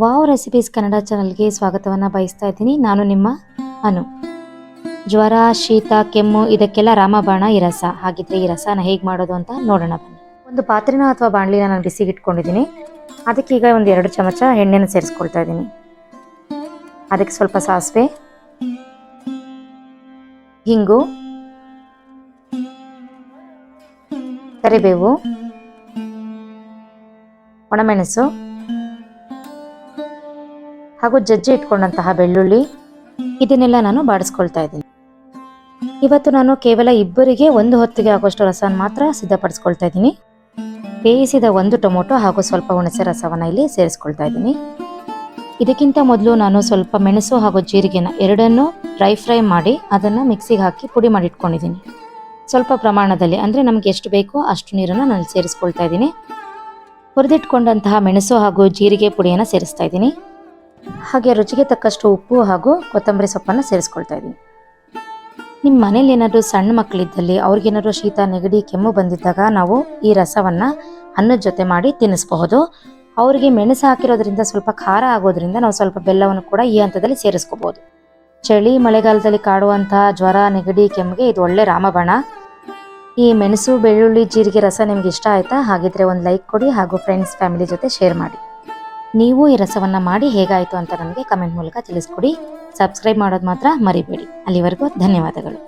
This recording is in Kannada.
ವಾವ್ ರೆಸಿಪೀಸ್ ಕನ್ನಡ ಚಾನಲ್ಗೆ ಸ್ವಾಗತವನ್ನು ಬಯಸ್ತಾ ಇದ್ದೀನಿ. ನಾನು ನಿಮ್ಮ ಅನು. ಜ್ವರ, ಶೀತ, ಕೆಮ್ಮು ಇದಕ್ಕೆಲ್ಲ ರಾಮಬಾಣ ಈ ರಸ. ಹಾಗಿದ್ರೆ ಈ ರಸನ ಹೇಗೆ ಮಾಡೋದು ಅಂತ ನೋಡೋಣ ಬನ್ನಿ. ಒಂದು ಪಾತ್ರೆನ ಅಥವಾ ಬಾಣಲಿನ ನಾನು ಬಿಸಿಗೆ ಇಟ್ಕೊಂಡಿದ್ದೀನಿ. ಅದಕ್ಕೀಗ ಒಂದು 2 ಚಮಚ ಎಣ್ಣೆನ ಸೇರಿಸ್ಕೊಳ್ತಾ ಇದ್ದೀನಿ. ಅದಕ್ಕೆ ಸ್ವಲ್ಪ ಸಾಸಿವೆ, ಹಿಂಗು, ಕರಿಬೇವು, ಒಣಮೆಣಸು ಹಾಗೂ ಜಜ್ಜಿ ಇಟ್ಕೊಂಡಂತಹ ಬೆಳ್ಳುಳ್ಳಿ ಇದನ್ನೆಲ್ಲ ನಾನು ಬಾಡಿಸ್ಕೊಳ್ತಾ ಇದ್ದೀನಿ. ಇವತ್ತು ನಾನು ಕೇವಲ ಇಬ್ಬರಿಗೆ ಒಂದು ಹೊತ್ತಿಗೆ ಆಗುವಷ್ಟು ರಸನ ಮಾತ್ರ ಸಿದ್ಧಪಡಿಸ್ಕೊಳ್ತಾ ಇದ್ದೀನಿ. ಬೇಯಿಸಿದ 1 ಟೊಮೊಟೊ ಹಾಗೂ ಸ್ವಲ್ಪ ಹುಣಸೆ ರಸವನ್ನು ಇಲ್ಲಿ ಸೇರಿಸ್ಕೊಳ್ತಾ ಇದ್ದೀನಿ. ಇದಕ್ಕಿಂತ ಮೊದಲು ನಾನು ಸ್ವಲ್ಪ ಮೆಣಸು ಹಾಗೂ ಜೀರಿಗೆನ ಎರಡನ್ನೂ ಡ್ರೈ ಫ್ರೈ ಮಾಡಿ ಅದನ್ನು ಮಿಕ್ಸಿಗೆ ಹಾಕಿ ಪುಡಿ ಮಾಡಿ ಇಟ್ಕೊಂಡಿದ್ದೀನಿ. ಸ್ವಲ್ಪ ಪ್ರಮಾಣದಲ್ಲಿ, ಅಂದರೆ ನಮಗೆ ಎಷ್ಟು ಬೇಕೋ ಅಷ್ಟು ನೀರನ್ನು ನಾನು ಸೇರಿಸ್ಕೊಳ್ತಾ ಇದ್ದೀನಿ. ಹುರಿದಿಟ್ಕೊಂಡಂತಹ ಮೆಣಸು ಹಾಗೂ ಜೀರಿಗೆ ಪುಡಿಯನ್ನು ಸೇರಿಸ್ತಾ ಇದ್ದೀನಿ. ಹಾಗೆ ರುಚಿಗೆ ತಕ್ಕಷ್ಟು ಉಪ್ಪು ಹಾಗೂ ಕೊತ್ತಂಬರಿ ಸೊಪ್ಪನ್ನು ಸೇರಿಸ್ಕೊಳ್ತಾ ಇದ್ದೀನಿ. ನಿಮ್ಮ ಮನೇಲಿ ಏನಾದರೂ ಸಣ್ಣ ಮಕ್ಕಳಿದ್ದಲ್ಲಿ ಅವ್ರಿಗೇನಾದರೂ ಶೀತ, ನೆಗಡಿ, ಕೆಮ್ಮು ಬಂದಿದ್ದಾಗ ನಾವು ಈ ರಸವನ್ನು ಅನ್ನದ ಜೊತೆ ಮಾಡಿ ತಿನ್ನಿಸಬಹುದು. ಅವರಿಗೆ ಮೆಣಸು ಹಾಕಿರೋದ್ರಿಂದ ಸ್ವಲ್ಪ ಖಾರ ಆಗೋದ್ರಿಂದ ನಾವು ಸ್ವಲ್ಪ ಬೆಲ್ಲವನ್ನು ಕೂಡ ಈ ಹಂತದಲ್ಲಿ ಸೇರಿಸ್ಕೋಬಹುದು. ಚಳಿ, ಮಳೆಗಾಲದಲ್ಲಿ ಕಾಡುವಂತಹ ಜ್ವರ, ನೆಗಡಿ, ಕೆಮ್ಮಿಗೆ ಇದು ಒಳ್ಳೆ ರಾಮಬಾಣ. ಈ ಮೆಣಸು, ಬೆಳ್ಳುಳ್ಳಿ, ಜೀರಿಗೆ ರಸ ನಿಮ್ಗೆ ಇಷ್ಟ ಆಯಿತಾ? ಹಾಗಿದ್ರೆ ಒಂದು ಲೈಕ್ ಕೊಡಿ ಹಾಗೂ ಫ್ರೆಂಡ್ಸ್, ಫ್ಯಾಮಿಲಿ ಜೊತೆ ಶೇರ್ ಮಾಡಿ. ನೀವು ಈ ರಸವನ್ನು ಮಾಡಿ ಹೇಗಾಯಿತು ಅಂತ ನನಗೆ ಕಮೆಂಟ್ ಮೂಲಕ ತಿಳಿಸ್ಕೊಡಿ. ಸಬ್ಸ್ಕ್ರೈಬ್ ಮಾಡೋದು ಮಾತ್ರ ಮರಿಬೇಡಿ. ಅಲ್ಲಿವರೆಗೂ ಧನ್ಯವಾದಗಳು.